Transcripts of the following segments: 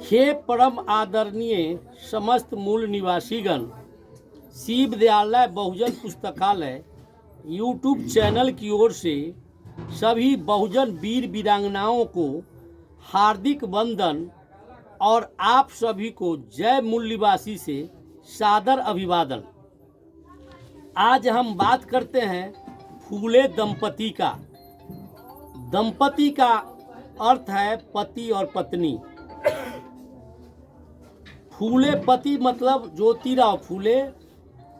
हे परम आदरणीय समस्त मूल निवासीगण, शिव विद्यालय बहुजन पुस्तकालय यूट्यूब चैनल की ओर से सभी बहुजन वीर वीरांगनाओं को हार्दिक वंदन और आप सभी को जय मूल निवासी से सादर अभिवादन। आज हम बात करते हैं फूले दंपति का। दंपति का अर्थ है पति और पत्नी। फूले पति मतलब ज्योतिराव फूले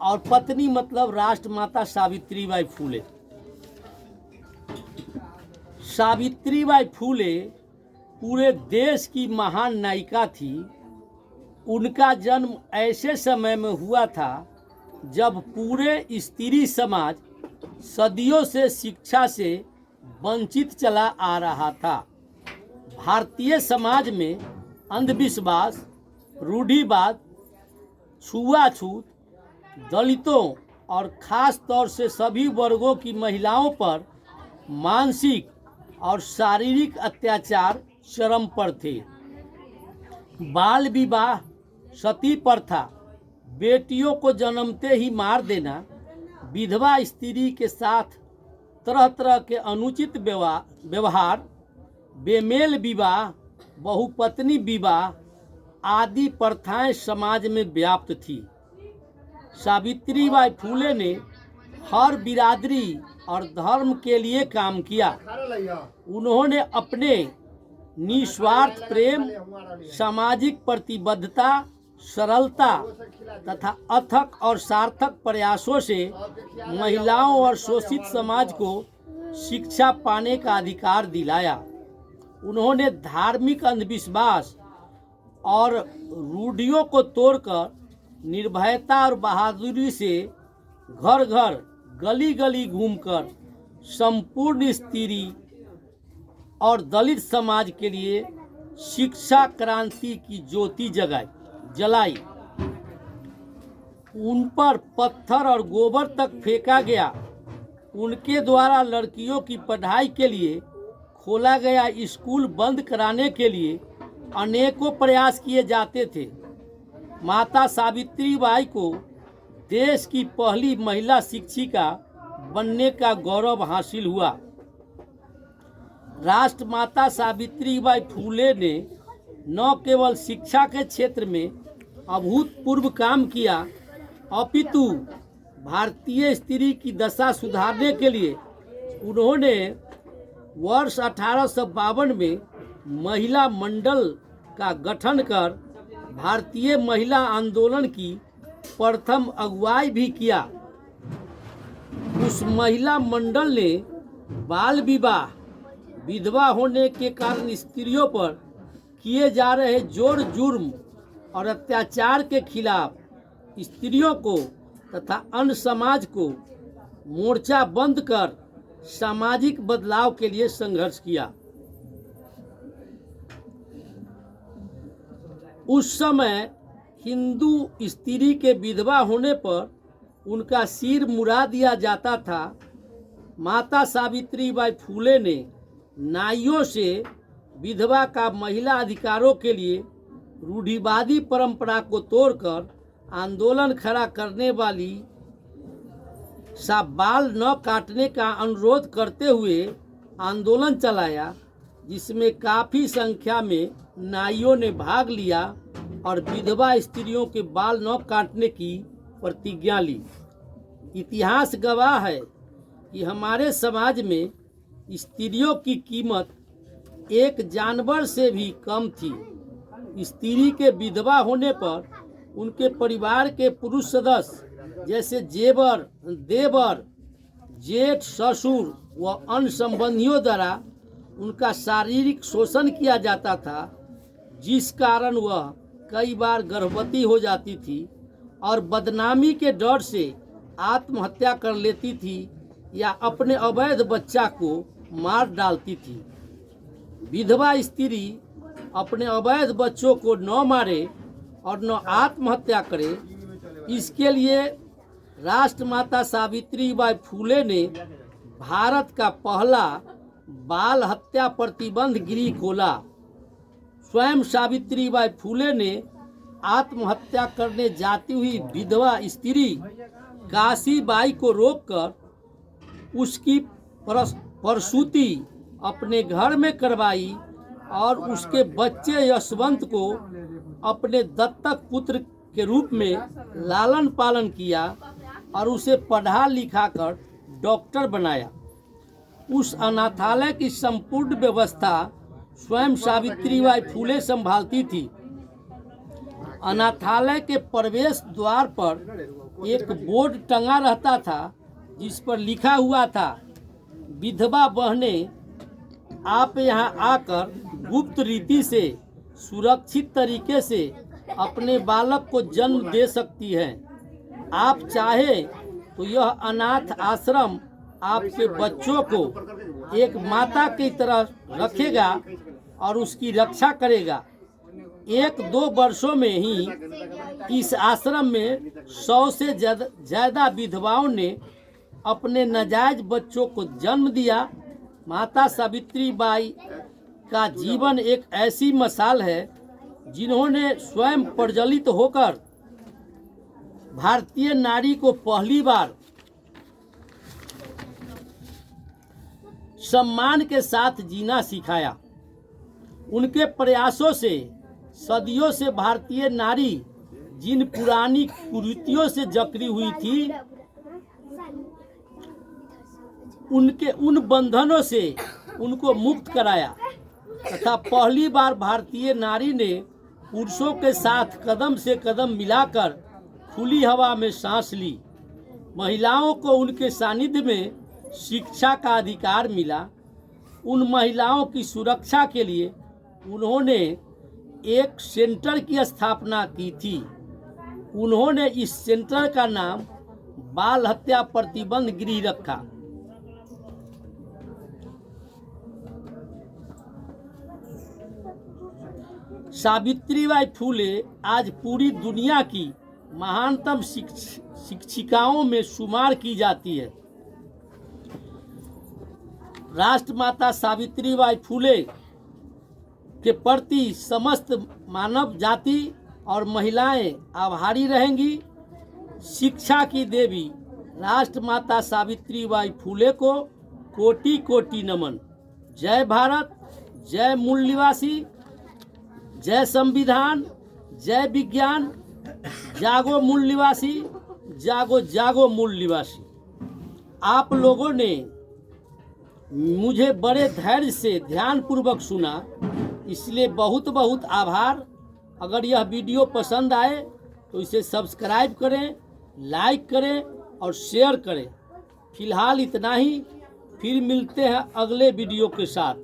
और पत्नी मतलब राष्ट्रमाता सावित्रीबाई फूले। सावित्रीबाई फूले पूरे देश की महान नायिका थी। उनका जन्म ऐसे समय में हुआ था जब पूरे स्त्री समाज सदियों से शिक्षा से वंचित चला आ रहा था। भारतीय समाज में अंधविश्वास, रूढ़िवाद, छुआछूत, दलितों और ख़ास तौर से सभी वर्गों की महिलाओं पर मानसिक और शारीरिक अत्याचार चरम पर थे। बाल विवाह, सती प्रथा, बेटियों को जन्मते ही मार देना, विधवा स्त्री के साथ तरह तरह के अनुचित व्यवहार, बेमेल विवाह, बहुपत्नी विवाह आदि प्रथाएं समाज में व्याप्त थी। सावित्रीबाई फूले ने हर बिरादरी और धर्म के लिए काम किया। उन्होंने अपने निस्वार्थ प्रेम, सामाजिक प्रतिबद्धता, सरलता तथा अथक और सार्थक प्रयासों से महिलाओं और शोषित समाज को शिक्षा पाने का अधिकार दिलाया। उन्होंने धार्मिक अंधविश्वास और रूढ़ियों को तोड़कर निर्भयता और बहादुरी से घर घर, गली गली घूमकर संपूर्ण स्त्री और दलित समाज के लिए शिक्षा क्रांति की ज्योति जलाई। उन पर पत्थर और गोबर तक फेंका गया। उनके द्वारा लड़कियों की पढ़ाई के लिए खोला गया स्कूल बंद कराने के लिए अनेकों प्रयास किए जाते थे। माता सावित्रीबाई को देश की पहली महिला शिक्षिका बनने का गौरव हासिल हुआ। राष्ट्रमाता सावित्रीबाई फूले ने न केवल शिक्षा के क्षेत्र में अभूतपूर्व काम किया, अपितु भारतीय स्त्री की दशा सुधारने के लिए उन्होंने वर्ष 1852 में महिला मंडल का गठन कर भारतीय महिला आंदोलन की प्रथम अगुवाई भी किया। उस महिला मंडल ने बाल विवाह, विधवा होने के कारण स्त्रियों पर किए जा रहे जोर जुर्म और अत्याचार के खिलाफ स्त्रियों को तथा अन्य समाज को मोर्चा बंद कर सामाजिक बदलाव के लिए संघर्ष किया। उस समय हिंदू स्त्री के विधवा होने पर उनका सिर मुड़ा दिया जाता था। माता सावित्रीबाई फूले ने नाइयों से विधवा का महिला अधिकारों के लिए रूढ़िवादी परंपरा को तोड़कर आंदोलन खड़ा करने वाली सा बाल न काटने का अनुरोध करते हुए आंदोलन चलाया, जिसमें काफ़ी संख्या में नाइयों ने भाग लिया और विधवा स्त्रियों के बाल न काटने की प्रतिज्ञा ली। इतिहास गवाह है कि हमारे समाज में स्त्रियों की कीमत एक जानवर से भी कम थी। स्त्री के विधवा होने पर उनके परिवार के पुरुष सदस्य जैसे जेवर, देवर, जेठ, ससुर व अन्य संबंधियों द्वारा उनका शारीरिक शोषण किया जाता था, जिस कारण वह कई बार गर्भवती हो जाती थी और बदनामी के डर से आत्महत्या कर लेती थी या अपने अवैध बच्चा को मार डालती थी। विधवा स्त्री अपने अवैध बच्चों को न मारे और न आत्महत्या करे, इसके लिए राष्ट्रमाता सावित्रीबाई फूले ने भारत का पहला बाल हत्या प्रतिबंध गृह खोला। स्वयं सावित्रीबाई फूले ने आत्महत्या करने जाती हुई विधवा स्त्री काशीबाई को रोककर उसकी प्रसूति अपने घर में करवाई और उसके बच्चे यशवंत को अपने दत्तक पुत्र के रूप में लालन पालन किया और उसे पढ़ा लिखा कर डॉक्टर बनाया। उस अनाथालय की संपूर्ण व्यवस्था स्वयं सावित्रीबाई फूले संभालती थी। अनाथालय के प्रवेश द्वार पर एक बोर्ड टंगा रहता था जिस पर लिखा हुआ था, विधवा बहनें आप यहाँ आकर गुप्त रीति से सुरक्षित तरीके से अपने बालक को जन्म दे सकती हैं। आप चाहे तो यह अनाथ आश्रम आपके बच्चों को एक माता की तरह रखेगा और उसकी रक्षा करेगा। 1-2 वर्षों में ही इस आश्रम में 100 से ज़्यादा विधवाओं ने अपने नाजायज बच्चों को जन्म दिया। माता सावित्रीबाई का जीवन एक ऐसी मिसाल है जिन्होंने स्वयं प्रज्वलित होकर भारतीय नारी को पहली बार सम्मान के साथ जीना सिखाया। उनके प्रयासों से सदियों से भारतीय नारी जिन पुरानी कुरीतियों से जकड़ी हुई थी, उनके उन बंधनों से उनको मुक्त कराया तथा पहली बार भारतीय नारी ने पुरुषों के साथ कदम से कदम मिलाकर खुली हवा में सांस ली। महिलाओं को उनके सानिध्य में शिक्षा का अधिकार मिला। उन महिलाओं की सुरक्षा के लिए उन्होंने एक सेंटर की स्थापना की थी। उन्होंने इस सेंटर का नाम बाल हत्या प्रतिबंध गृह रखा। सावित्रीबाई फूले आज पूरी दुनिया की महानतम शिक्षिकाओं में शुमार की जाती है। राष्ट्रमाता सावित्रीबाई फूले के प्रति समस्त मानव जाति और महिलाएं आभारी रहेंगी। शिक्षा की देवी राष्ट्रमाता सावित्रीबाई फूले को कोटि कोटि नमन। जय भारत, जय मूल निवासी, जय संविधान, जय विज्ञान। जागो मूल निवासी, जागो जागो मूल निवासी। आप लोगों ने मुझे बड़े धैर्य से ध्यानपूर्वक सुना, इसलिए बहुत बहुत आभार। अगर यह वीडियो पसंद आए तो इसे सब्सक्राइब करें, लाइक करें और शेयर करें। फिलहाल इतना ही, फिर मिलते हैं अगले वीडियो के साथ।